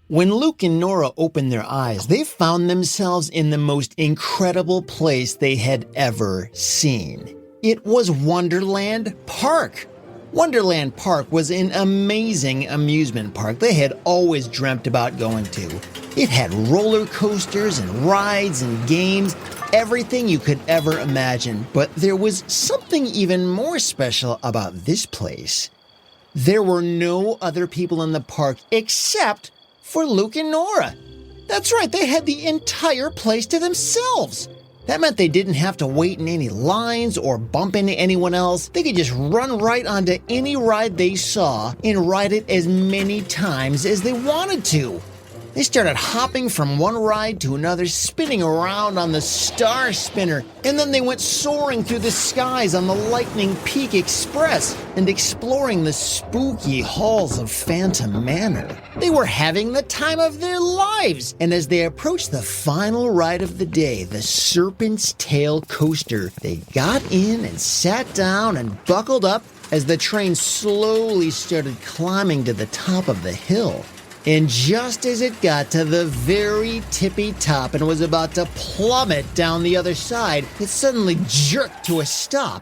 When Luke and Nora opened their eyes, they found themselves in the most incredible place they had ever seen. It was Wonderland Park. Wonderland Park was an amazing amusement park they had always dreamt about going to. It had roller coasters and rides and games, everything you could ever imagine. But there was something even more special about this place. There were no other people in the park except for Luke and Nora. That's right, they had the entire place to themselves. That meant they didn't have to wait in any lines or bump into anyone else. They could just run right onto any ride they saw and ride it as many times as they wanted to. They started hopping from one ride to another, spinning around on the Star Spinner, and then they went soaring through the skies on the Lightning Peak Express and exploring the spooky halls of Phantom Manor. They were having the time of their lives, and as they approached the final ride of the day, the Serpent's Tail Coaster, they got in and sat down and buckled up as the train slowly started climbing to the top of the hill. And just as it got to the very tippy top and was about to plummet down the other side, it suddenly jerked to a stop,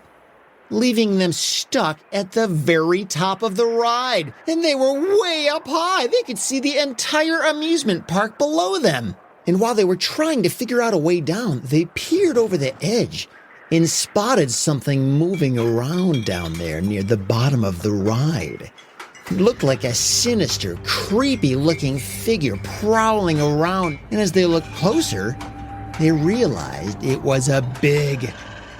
leaving them stuck at the very top of the ride. And they were way up high. They could see the entire amusement park below them. And while they were trying to figure out a way down, they peered over the edge and spotted something moving around down there near the bottom of the ride. It looked like a sinister, creepy-looking figure prowling around, and as they looked closer, they realized it was a big,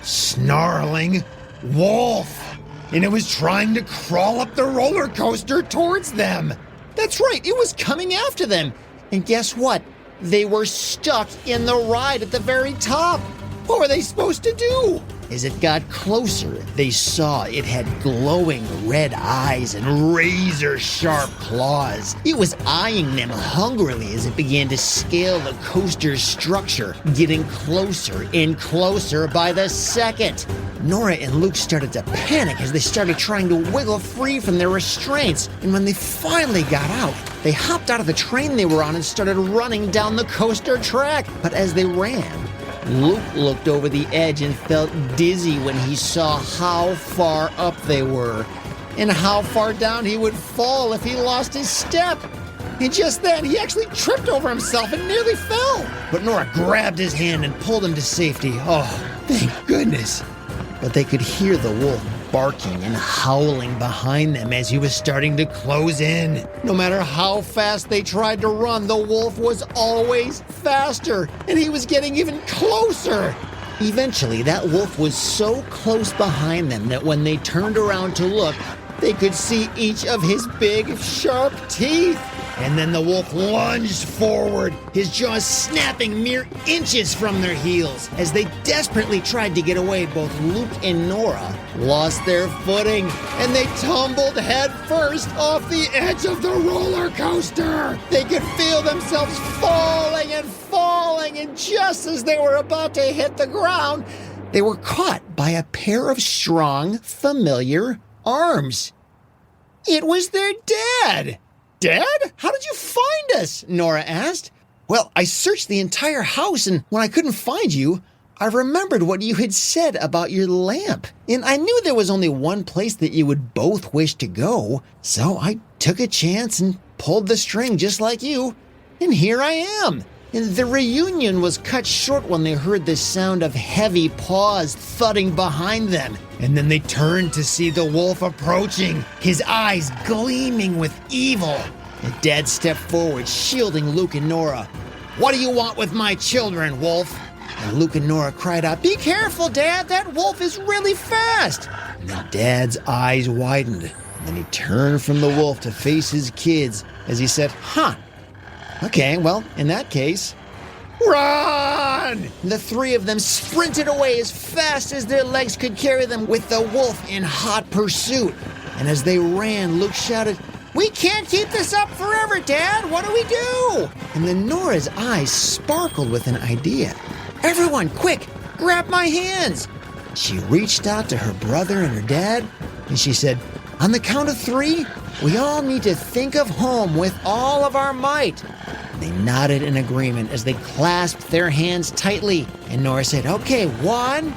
snarling wolf, and it was trying to crawl up the roller coaster towards them. That's right, it was coming after them, and guess what? They were stuck in the ride at the very top. What were they supposed to do? As it got closer, they saw it had glowing red eyes and razor-sharp claws. It was eyeing them hungrily as it began to scale the coaster's structure, getting closer and closer by the second. Nora and Luke started to panic as they started trying to wiggle free from their restraints. And when they finally got out, they hopped out of the train they were on and started running down the coaster track. But as they ran, Luke looked over the edge and felt dizzy when he saw how far up they were and how far down he would fall if he lost his step. And just then, he actually tripped over himself and nearly fell. But Nora grabbed his hand and pulled him to safety. Oh, thank goodness. But they could hear the wolf barking and howling behind them as he was starting to close in. No matter how fast they tried to run, the wolf was always faster, and he was getting even closer. Eventually, that wolf was so close behind them that when they turned around to look, they could see each of his big, sharp teeth. And then the wolf lunged forward, his jaws snapping mere inches from their heels. As they desperately tried to get away, both Luke and Nora lost their footing, and they tumbled head first off the edge of the roller coaster. They could feel themselves falling, and just as they were about to hit the ground, they were caught by a pair of strong, familiar arms. It was their dad. Dad? How did you find us? Nora asked. Well, I searched the entire house, and when I couldn't find you, I remembered what you had said about your lamp. And I knew there was only one place that you would both wish to go, so I took a chance and pulled the string just like you. And here I am. And the reunion was cut short when they heard the sound of heavy paws thudding behind them. And then they turned to see the wolf approaching, his eyes gleaming with evil. And Dad stepped forward, shielding Luke and Nora. What do you want with my children, wolf? And Luke and Nora cried out, Be careful, Dad, that wolf is really fast. And then Dad's eyes widened. And then he turned from the wolf to face his kids as he said, Okay, well, in that case, run! The three of them sprinted away as fast as their legs could carry them, with the wolf in hot pursuit. And as they ran, Luke shouted, We can't keep this up forever, Dad! What do we do? And then Nora's eyes sparkled with an idea. Everyone, quick, grab my hands! She reached out to her brother and her dad, and she said, On the count of 3, we all need to think of home with all of our might. They nodded in agreement as they clasped their hands tightly, and Nora said, okay, 1,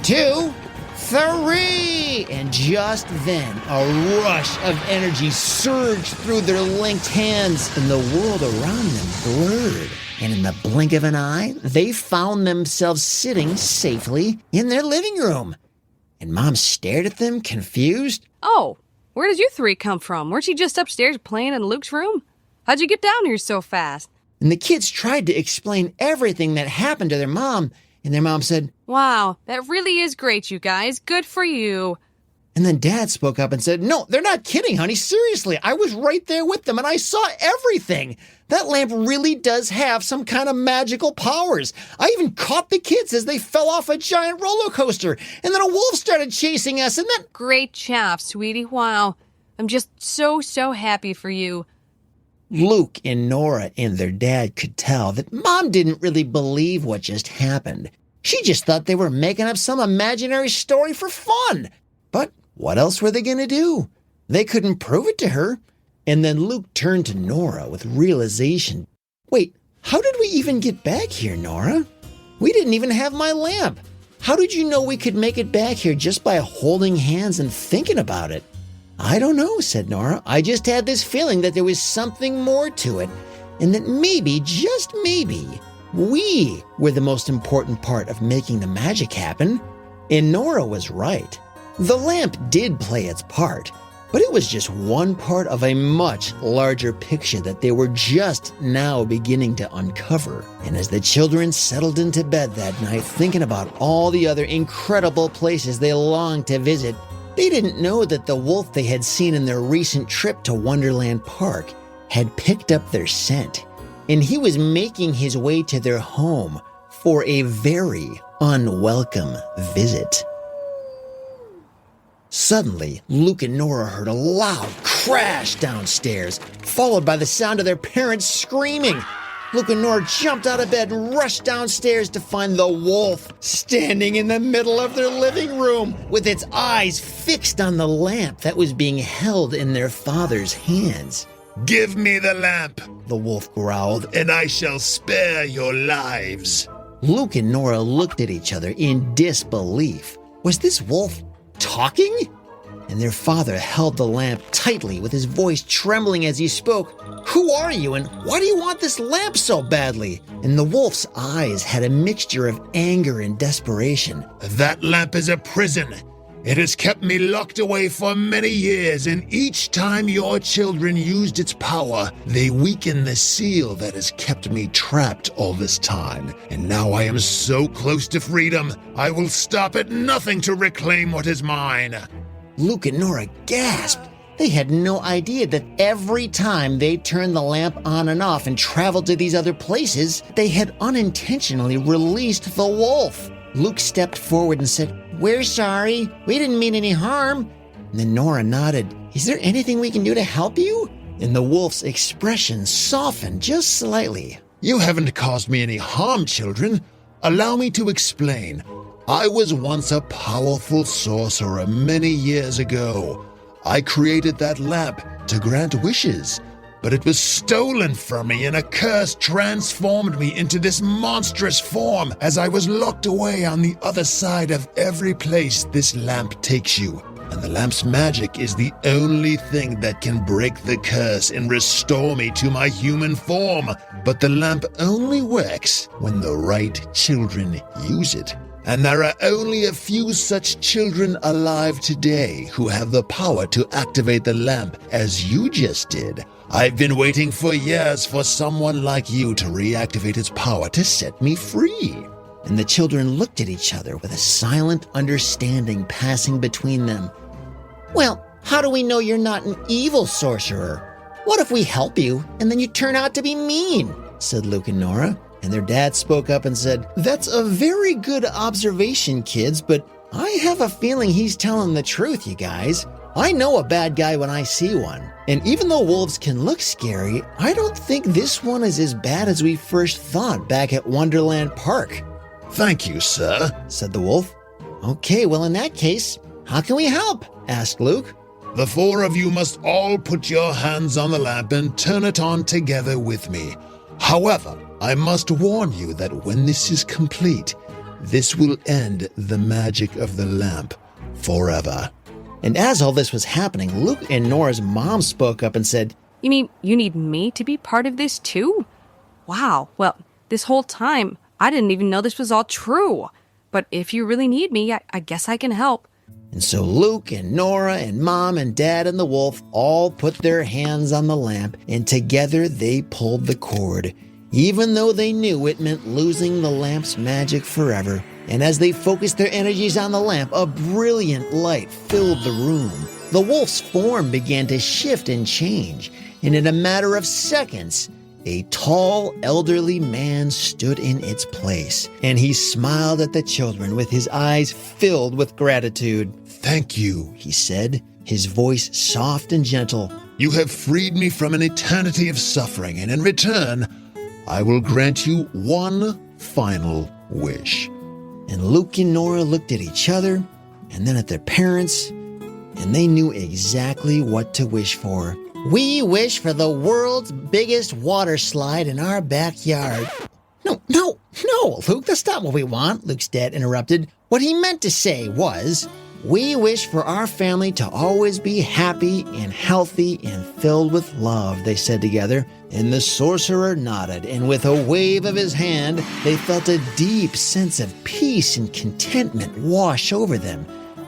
2, 3! And just then, a rush of energy surged through their linked hands, and the world around them blurred. And in the blink of an eye, they found themselves sitting safely in their living room. And Mom stared at them, confused. Oh, where did you 3 come from? Weren't you just upstairs playing in Luke's room? How'd you get down here so fast? And the kids tried to explain everything that happened to their mom, and their mom said, Wow, that really is great, you guys. Good for you. And then Dad spoke up and said, no, they're not kidding, honey. Seriously, I was right there with them, and I saw everything. That lamp really does have some kind of magical powers. I even caught the kids as they fell off a giant roller coaster, and then a wolf started chasing us, and then... Great job, sweetie. Wow. I'm just so happy for you. Luke and Nora and their dad could tell that Mom didn't really believe what just happened. She just thought they were making up some imaginary story for fun. But what else were they going to do? They couldn't prove it to her. And then Luke turned to Nora with realization. Wait, how did we even get back here, Nora? We didn't even have my lamp. How did you know we could make it back here just by holding hands and thinking about it? I don't know, said Nora. I just had this feeling that there was something more to it, and that maybe, just maybe, we were the most important part of making the magic happen. And Nora was right. The lamp did play its part, but it was just one part of a much larger picture that they were just now beginning to uncover. And as the children settled into bed that night, thinking about all the other incredible places they longed to visit, they didn't know that the wolf they had seen in their recent trip to Wonderland Park had picked up their scent, and he was making his way to their home for a very unwelcome visit. Suddenly, Luke and Nora heard a loud crash downstairs, followed by the sound of their parents screaming. Luke and Nora jumped out of bed and rushed downstairs to find the wolf standing in the middle of their living room with its eyes fixed on the lamp that was being held in their father's hands. Give me the lamp, the wolf growled, and I shall spare your lives. Luke and Nora looked at each other in disbelief. Was this wolf talking? And their father held the lamp tightly with his voice trembling as he spoke. Who are you, and why do you want this lamp so badly? And the wolf's eyes had a mixture of anger and desperation. That lamp is a prison. It has kept me locked away for many years, and each time your children used its power, they weakened the seal that has kept me trapped all this time. And now I am so close to freedom, I will stop at nothing to reclaim what is mine. Luke and Nora gasped. They had no idea that every time they turned the lamp on and off and traveled to these other places, they had unintentionally released the wolf. Luke stepped forward and said, "We're sorry. We didn't mean any harm." And then Nora nodded. "Is there anything we can do to help you?" And the wolf's expression softened just slightly. You haven't caused me any harm, children. Allow me to explain. I was once a powerful sorcerer many years ago. I created that lamp to grant wishes, but it was stolen from me and a curse transformed me into this monstrous form as I was locked away on the other side of every place this lamp takes you. And the lamp's magic is the only thing that can break the curse and restore me to my human form. But the lamp only works when the right children use it. And there are only a few such children alive today who have the power to activate the lamp as you just did. I've been waiting for years for someone like you to reactivate its power to set me free. And the children looked at each other with a silent understanding passing between them. "Well, how do we know you're not an evil sorcerer? What if we help you and then you turn out to be mean?" said Luke and Nora. And their dad spoke up and said, "That's a very good observation, kids, but I have a feeling he's telling the truth, you guys. I know a bad guy when I see one. And even though wolves can look scary, I don't think this one is as bad as we first thought back at Wonderland Park." "Thank you, sir," said the wolf. "Okay, well in that case, how can we help?" asked Luke. The four of you must all put your hands on the lamp and turn it on together with me. However, I must warn you that when this is complete, this will end the magic of the lamp forever." And as all this was happening, Luke and Nora's mom spoke up and said, You mean you need me to be part of this too? Wow, well, this whole time, I didn't even know this was all true. But if you really need me, I guess I can help. And so Luke and Nora and Mom and Dad and the wolf all put their hands on the lamp, and together they pulled the cord, even though they knew it meant losing the lamp's magic forever. And as they focused their energies on the lamp, a brilliant light filled the room. The wolf's form began to shift and change, and in a matter of seconds, a tall, elderly man stood in its place, and he smiled at the children with his eyes filled with gratitude. "Thank you," He said, his voice soft and gentle. "You have freed me from an eternity of suffering, and in return, I will grant you one final wish." And Luke and Nora looked at each other, and then at their parents, and they knew exactly what to wish for. "We wish for the world's biggest water slide in our backyard." No, Luke, that's not what we want," Luke's dad interrupted. "What he meant to say was, we wish for our family to always be happy and healthy and filled with love," they said together. And the sorcerer nodded, and with a wave of his hand, they felt a deep sense of peace and contentment wash over them,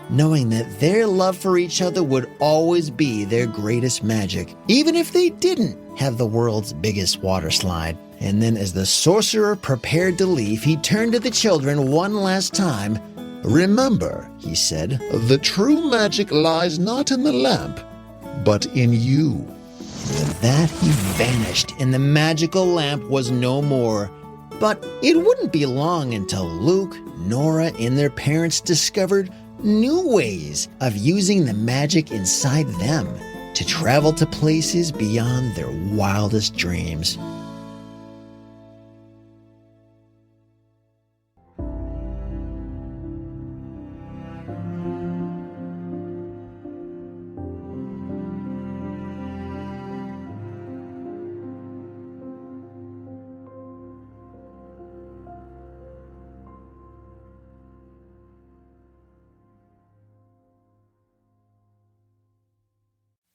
knowing that their love for each other would always be their greatest magic, even if they didn't have the world's biggest water slide. And then as the sorcerer prepared to leave, he turned to the children one last time. "Remember," he said, "the true magic lies not in the lamp, but in you." With that, he vanished, and the magical lamp was no more. But it wouldn't be long until Luke, Nora, and their parents discovered new ways of using the magic inside them to travel to places beyond their wildest dreams.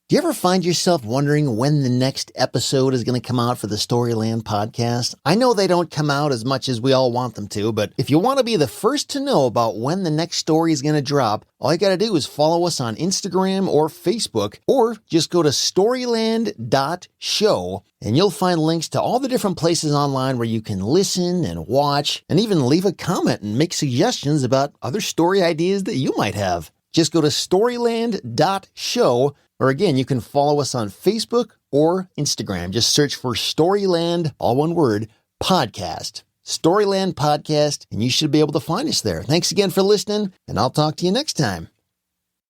Do you ever find yourself wondering when the next episode is going to come out for the Storyland podcast? I know they don't come out as much as we all want them to, but if you want to be the first to know about when the next story is going to drop, all you got to do is follow us on Instagram or Facebook, or just go to storyland.show, and you'll find links to all the different places online where you can listen and watch, and even leave a comment and make suggestions about other story ideas that you might have. Just go to storyland.show, or again, you can follow us on Facebook or Instagram. Just search for Storyland, all one word, podcast. Storyland Podcast, and you should be able to find us there. Thanks again for listening, and I'll talk to you next time.